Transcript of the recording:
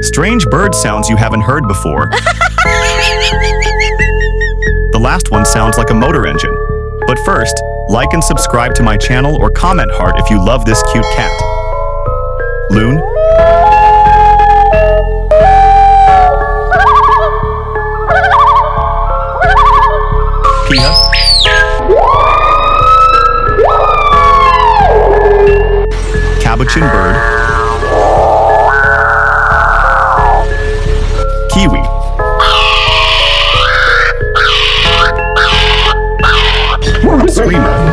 Strange bird sounds you haven't heard before. The last one sounds like a motor engine. But first, like and subscribe to my channel or comment heart if you love this cute cat. Loon? Pia? Capuchin bird? Kiwi? Screamer?